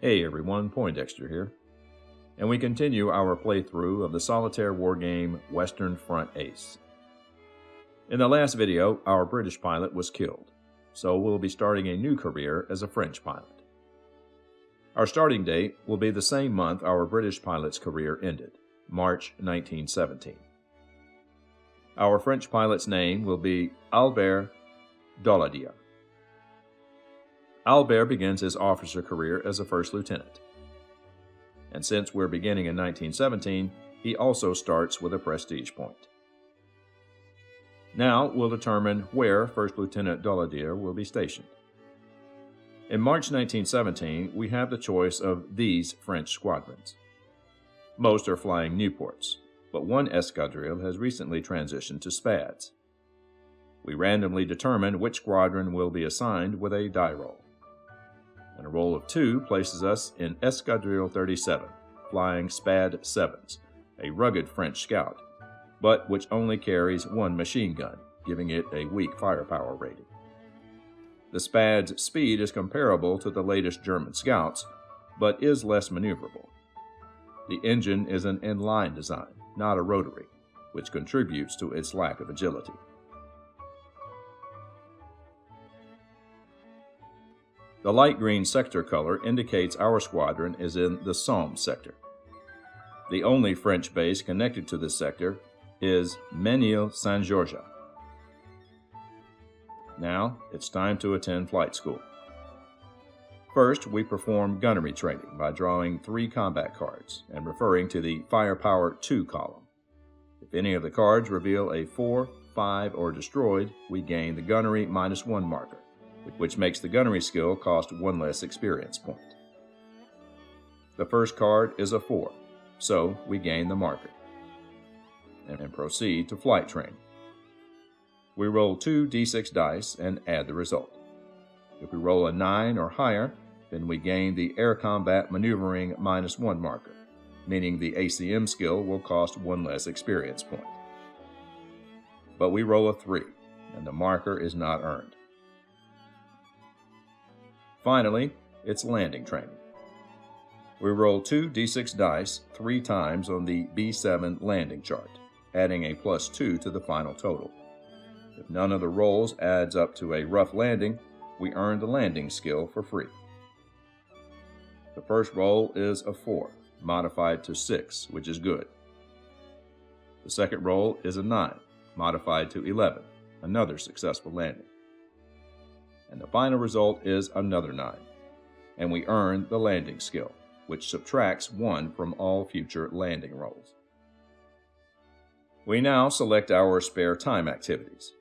Hey everyone, Poindexter here, and we continue our playthrough of the solitaire wargame Western Front Ace. In the last video, our British pilot was killed, so we'll be starting a new career as a French pilot. Our starting date will be the same month our British pilot's career ended, March 1917. Our French pilot's name will be Albert Daladier. Albert begins his officer career as a first lieutenant. And since we're beginning in 1917, he also starts with a prestige point. Now we'll determine where First Lieutenant Daladier will be stationed. In March 1917, we have the choice of these French squadrons. Most are flying Nieuports, but one escadrille has recently transitioned to Spads. We randomly determine which squadron will be assigned with a die roll. And a roll of 2 places us in Escadrille 37, flying Spad 7s, a rugged French scout, but which only carries 1 machine gun, giving it a weak firepower rating. The Spad's speed is comparable to the latest German scouts, but is less maneuverable. The engine is an inline design, not a rotary, which contributes to its lack of agility. The light green sector color indicates our squadron is in the Somme sector. The only French base connected to this sector is Menil-Saint-Georges. Now, it's time to attend flight school. First, we perform gunnery training by drawing 3 combat cards and referring to the Firepower 2 column. If any of the cards reveal a 4, 5, or destroyed, we gain the gunnery -1 marker, which makes the gunnery skill cost 1 less experience point. The first card is a 4, so we gain the marker, and proceed to flight training. We roll 2 d6 dice and add the result. If we roll a 9 or higher, then we gain the Air Combat Maneuvering -1 marker, meaning the ACM skill will cost 1 less experience point. But we roll a 3, and the marker is not earned. Finally, it's landing training. We roll 2 d6 dice 3 times on the B7 landing chart, adding a +2 to the final total. If none of the rolls adds up to a rough landing, we earn the landing skill for free. The first roll is a 4, modified to 6, which is good. The second roll is a 9, modified to 11, another successful landing. And the final result is another 9, and we earn the landing skill, which subtracts 1 from all future landing rolls. We now select our spare time activities.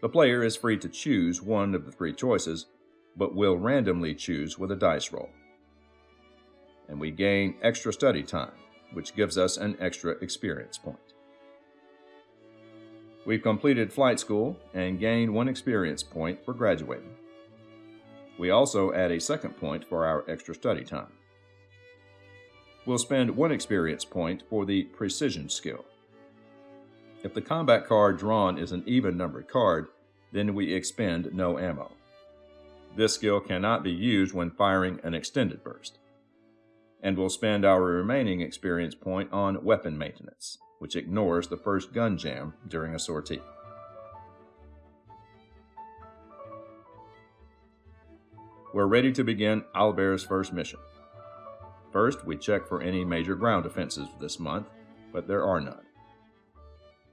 The player is free to choose one of the 3 choices, but will randomly choose with a dice roll. And we gain extra study time, which gives us an extra experience point. We've completed flight school and gained 1 experience point for graduating. We also add a 2nd point for our extra study time. We'll spend 1 experience point for the precision skill. If the combat card drawn is an even-numbered card, then we expend no ammo. This skill cannot be used when firing an extended burst. And we'll spend our remaining experience point on weapon maintenance, which ignores the first gun jam during a sortie. We're ready to begin Albert's first mission. First, we check for any major ground offenses this month, but there are none.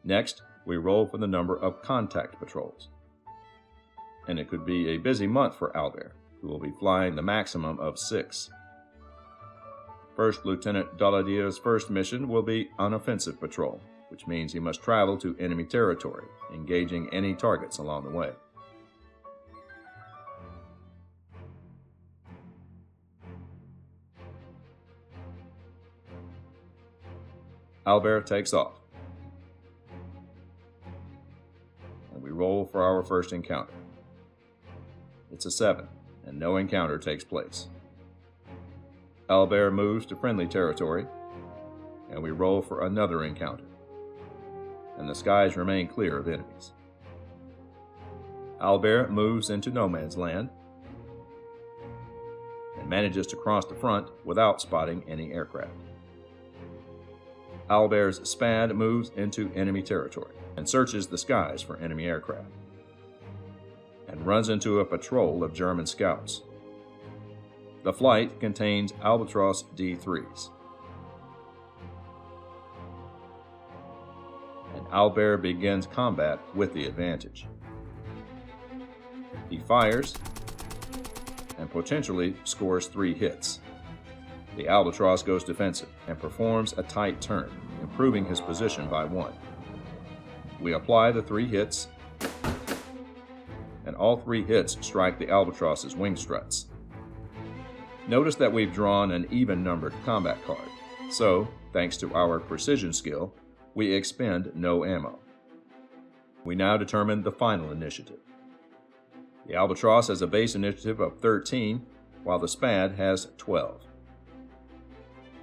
Next, we roll for the number of contact patrols. And it could be a busy month for Albert, who will be flying the maximum of 6. First Lieutenant Daladier's first mission will be unoffensive patrol, which means he must travel to enemy territory, engaging any targets along the way. Albert takes off, and we roll for our first encounter. It's a 7, and no encounter takes place. Albert moves to friendly territory, and we roll for another encounter, and the skies remain clear of enemies. Albert moves into no man's land, and manages to cross the front without spotting any aircraft. Albert's SPAD moves into enemy territory and searches the skies for enemy aircraft, and runs into a patrol of German scouts. The flight contains Albatros D3s. And Albert begins combat with the advantage. He fires and potentially scores 3 hits. The Albatross goes defensive and performs a tight turn, improving his position by 1. We apply the 3 hits, and all 3 hits strike the Albatross's wing struts. Notice that we've drawn an even-numbered combat card, so, thanks to our precision skill, we expend no ammo. We now determine the final initiative. The Albatross has a base initiative of 13, while the SPAD has 12.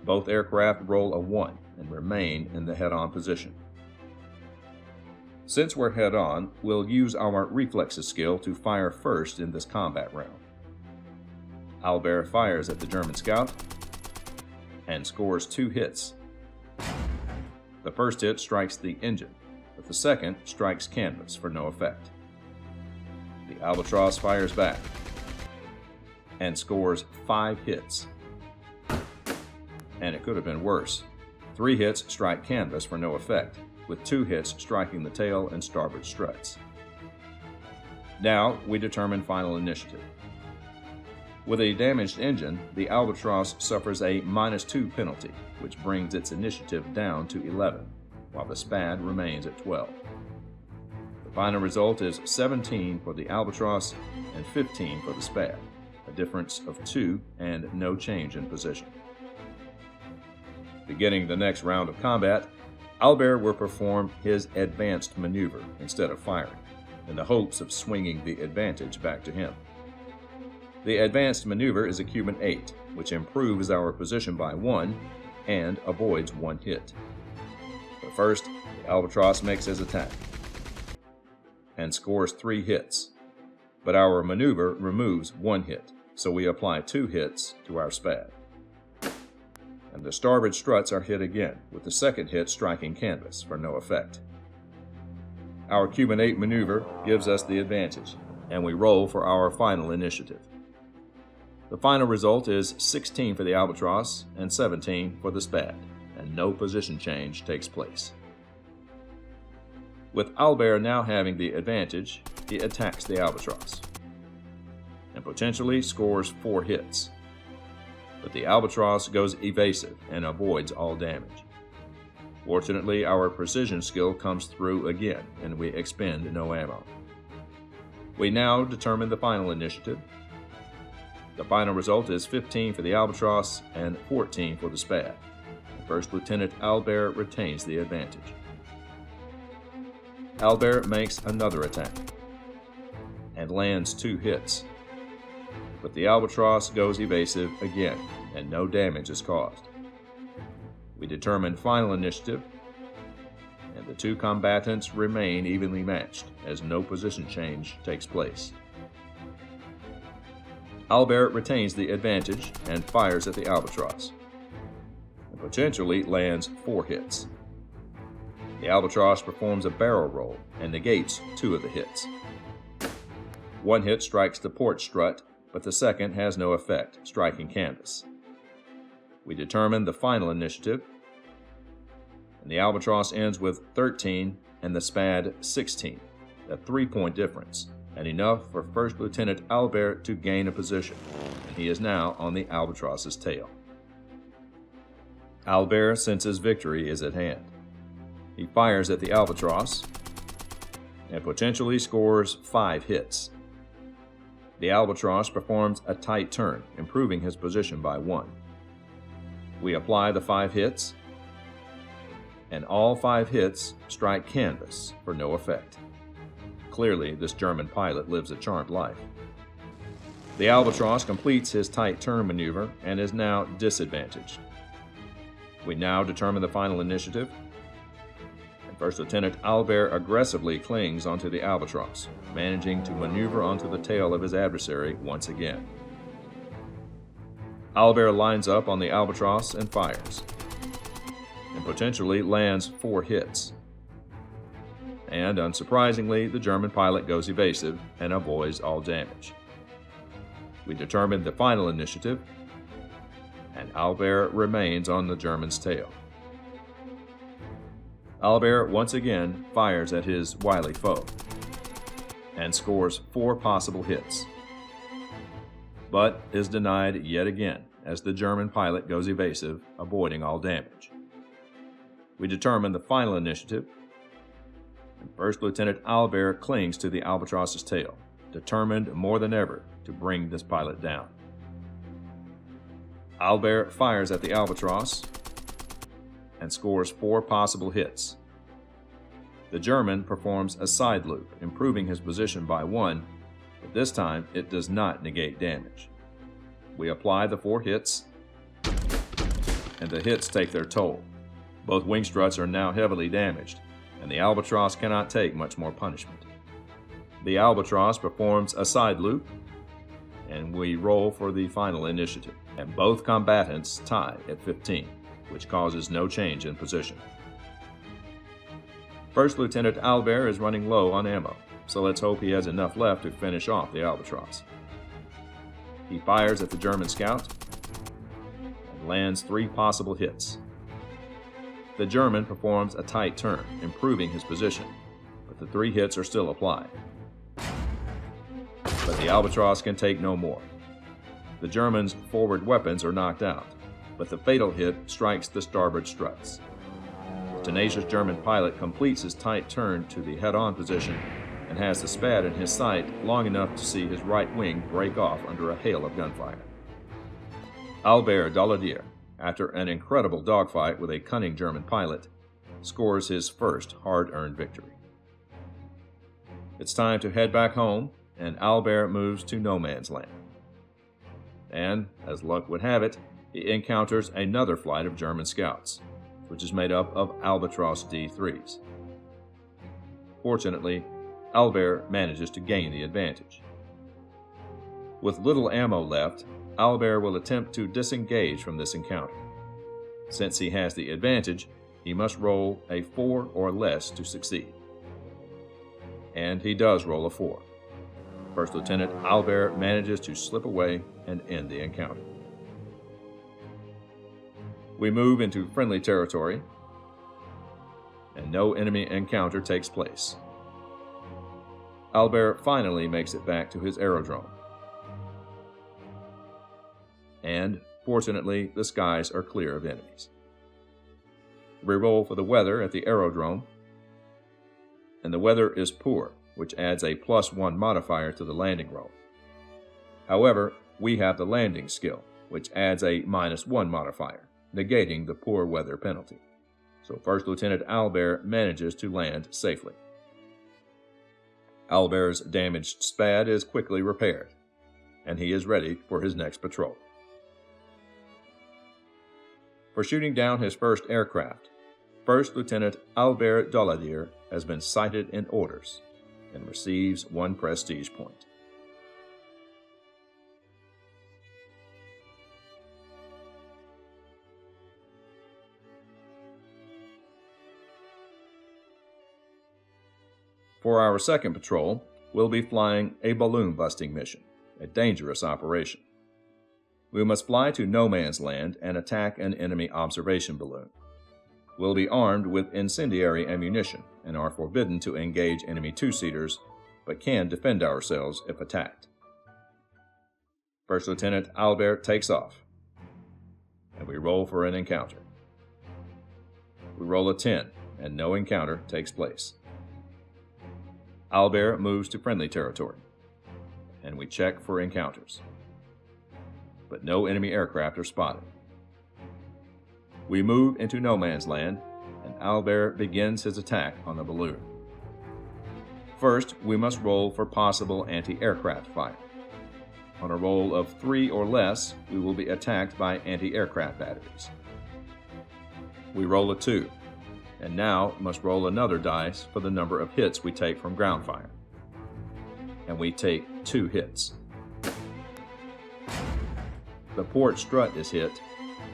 Both aircraft roll a 1 and remain in the head-on position. Since we're head-on, we'll use our reflexes skill to fire first in this combat round. Albert fires at the German scout and scores 2 hits. The first hit strikes the engine, but the second strikes canvas for no effect. The Albatross fires back and scores 5 hits. And it could have been worse. 3 hits strike canvas for no effect, with 2 hits striking the tail and starboard struts. Now we determine final initiative. With a damaged engine, the Albatross suffers a -2 penalty, which brings its initiative down to 11, while the SPAD remains at 12. The final result is 17 for the Albatross and 15 for the SPAD, a difference of 2 and no change in position. Beginning the next round of combat, Albert will perform his advanced maneuver instead of firing, in the hopes of swinging the advantage back to him. The advanced maneuver is a Cuban 8, which improves our position by 1 and avoids 1 hit. But first, the Albatross makes his attack and scores 3 hits, but our maneuver removes 1 hit, so we apply 2 hits to our SPAD. And the starboard struts are hit again, with the second hit striking canvas for no effect. Our Cuban 8 maneuver gives us the advantage, and we roll for our final initiative. The final result is 16 for the Albatross and 17 for the SPAD, and no position change takes place. With Albert now having the advantage, he attacks the Albatross and potentially scores 4 hits. But the Albatross goes evasive and avoids all damage. Fortunately, our precision skill comes through again, and we expend no ammo. We now determine the final initiative. The final result is 15 for the Albatross and 14 for the SPAD. First Lieutenant Albert retains the advantage. Albert makes another attack and lands 2 hits. But the Albatross goes evasive again, and no damage is caused. We determine final initiative, and the 2 combatants remain evenly matched, as no position change takes place. Albert retains the advantage and fires at the Albatross, and potentially lands 4 hits. The Albatross performs a barrel roll and negates 2 of the hits. 1 hit strikes the port strut, but the second has no effect, striking canvas. We determine the final initiative, and the Albatross ends with 13 and the SPAD 16, a 3-point difference, and enough for First Lieutenant Albert to gain a position, and he is now on the Albatross's tail. Albert senses victory is at hand. He fires at the Albatross and potentially scores 5 hits. The Albatross performs a tight turn, improving his position by 1. We apply the 5 hits, and all 5 hits strike canvas for no effect. Clearly, this German pilot lives a charmed life. The Albatross completes his tight turn maneuver and is now disadvantaged. We now determine the final initiative, and First Lieutenant Albert aggressively clings onto the Albatross, managing to maneuver onto the tail of his adversary once again. Owlbear lines up on the Albatross and fires, and potentially lands 4 hits. And unsurprisingly, the German pilot goes evasive and avoids all damage. We determine the final initiative, and Owlbear remains on the German's tail. Owlbear once again fires at his wily foe and scores 4 possible hits, but is denied yet again as the German pilot goes evasive, avoiding all damage. We determine the final initiative, and First Lieutenant Owlbear clings to the Albatross's tail, determined more than ever to bring this pilot down. Owlbear fires at the Albatross and scores 4 possible hits. The German performs a side loop, improving his position by 1, but this time it does not negate damage. We apply the 4 hits, and the hits take their toll. Both wing struts are now heavily damaged, and the Albatross cannot take much more punishment. The Albatross performs a side loop, and we roll for the final initiative, and both combatants tie at 15, which causes no change in position. First Lieutenant Owlbear is running low on ammo, so let's hope he has enough left to finish off the Albatross. He fires at the German scout and lands 3 possible hits. The German performs a tight turn, improving his position, but the 3 hits are still applied. But the Albatross can take no more. The German's forward weapons are knocked out, but the fatal hit strikes the starboard struts. The tenacious German pilot completes his tight turn to the head-on position and has the Spad in his sight long enough to see his right wing break off under a hail of gunfire. Owlbear Daladier, after an incredible dogfight with a cunning German pilot, scores his first hard-earned victory. It's time to head back home, and Owlbear moves to no man's land. And, as luck would have it, he encounters another flight of German scouts, which is made up of Albatross D3s. Fortunately, Owlbear manages to gain the advantage. With little ammo left, Owlbear will attempt to disengage from this encounter. Since he has the advantage, he must roll a 4 or less to succeed. And he does roll a 4. First Lieutenant Owlbear manages to slip away and end the encounter. We move into friendly territory, and no enemy encounter takes place. Owlbear finally makes it back to his aerodrome. And, fortunately, the skies are clear of enemies. We roll for the weather at the aerodrome, and the weather is poor, which adds a +1 modifier to the landing roll. However, we have the landing skill, which adds a -1 modifier, negating the poor weather penalty. So First Lieutenant Owlbear manages to land safely. Owlbear's damaged Spad is quickly repaired, and he is ready for his next patrol. For shooting down his first aircraft, First Lieutenant Owlbear Daladier has been cited in orders and receives 1 prestige point. For our second patrol, we'll be flying a balloon busting mission, a dangerous operation. We must fly to no man's land and attack an enemy observation balloon. We'll be armed with incendiary ammunition and are forbidden to engage enemy 2-seaters, but can defend ourselves if attacked. First Lieutenant Owlbear takes off, and we roll for an encounter. We roll a 10, and no encounter takes place. Owlbear moves to friendly territory, and we check for encounters. But no enemy aircraft are spotted. We move into no man's land, and Owlbear begins his attack on the balloon. First, we must roll for possible anti-aircraft fire. On a roll of 3 or less, we will be attacked by anti-aircraft batteries. We roll a 2. And now must roll another dice for the number of hits we take from ground fire. And we take 2 hits. the port strut is hit,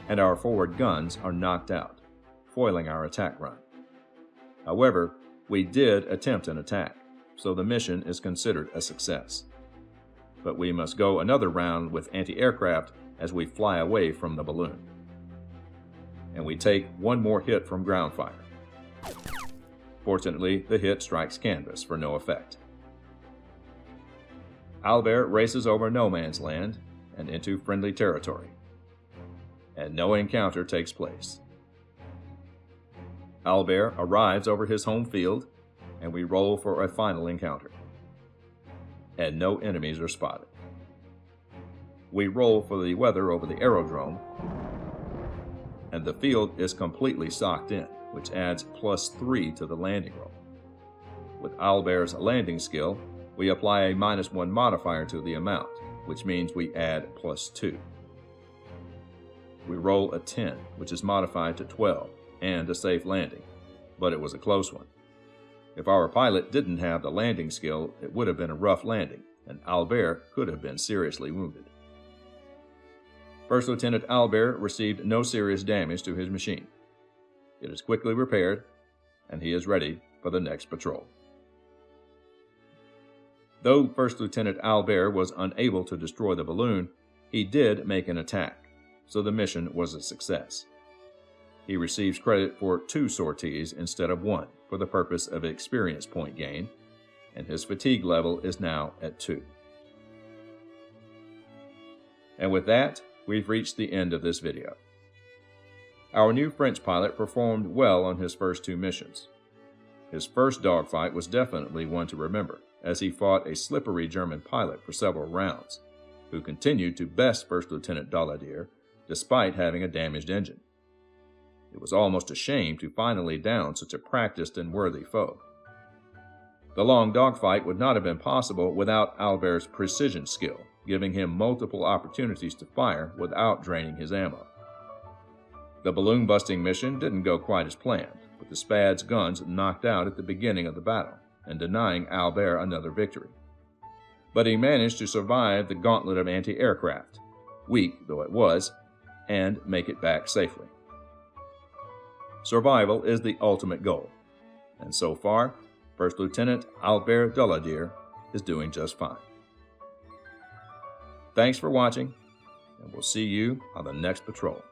and our forward guns are knocked out, foiling our attack run. However, we did attempt an attack, so the mission is considered a success. But we must go another round with anti-aircraft as we fly away from the balloon. And we take one more hit from ground fire. Fortunately, the hit strikes canvas for no effect. Albert races over no man's land and into friendly territory, and no encounter takes place. Albert arrives over his home field, and we roll for a final encounter, and no enemies are spotted. We roll for the weather over the aerodrome, and the field is completely socked in, which adds +3 to the landing roll. With Albert's landing skill, we apply a -1 modifier to the amount, which means we add +2. We roll a 10, which is modified to 12, and a safe landing, but it was a close one. If our pilot didn't have the landing skill, it would have been a rough landing, and Albert could have been seriously wounded. First Lieutenant Albert received no serious damage to his machine. It is quickly repaired, and he is ready for the next patrol. Though First Lieutenant Albert was unable to destroy the balloon, he did make an attack, so the mission was a success. He receives credit for 2 sorties instead of 1 for the purpose of experience point gain, and his fatigue level is now at 2. And with that, we've reached the end of this video. Our new French pilot performed well on his first 2 missions. His first dogfight was definitely one to remember, as he fought a slippery German pilot for several rounds, who continued to best First Lieutenant Daladier despite having a damaged engine. It was almost a shame to finally down such a practiced and worthy foe. The long dogfight would not have been possible without Albert's precision skill, giving him multiple opportunities to fire without draining his ammo. The balloon-busting mission didn't go quite as planned, with the Spad's guns knocked out at the beginning of the battle and denying Albert another victory. But he managed to survive the gauntlet of anti-aircraft, weak though it was, and make it back safely. Survival is the ultimate goal, and so far, First Lieutenant Albert Daladier is doing just fine. Thanks for watching, and we'll see you on the next patrol.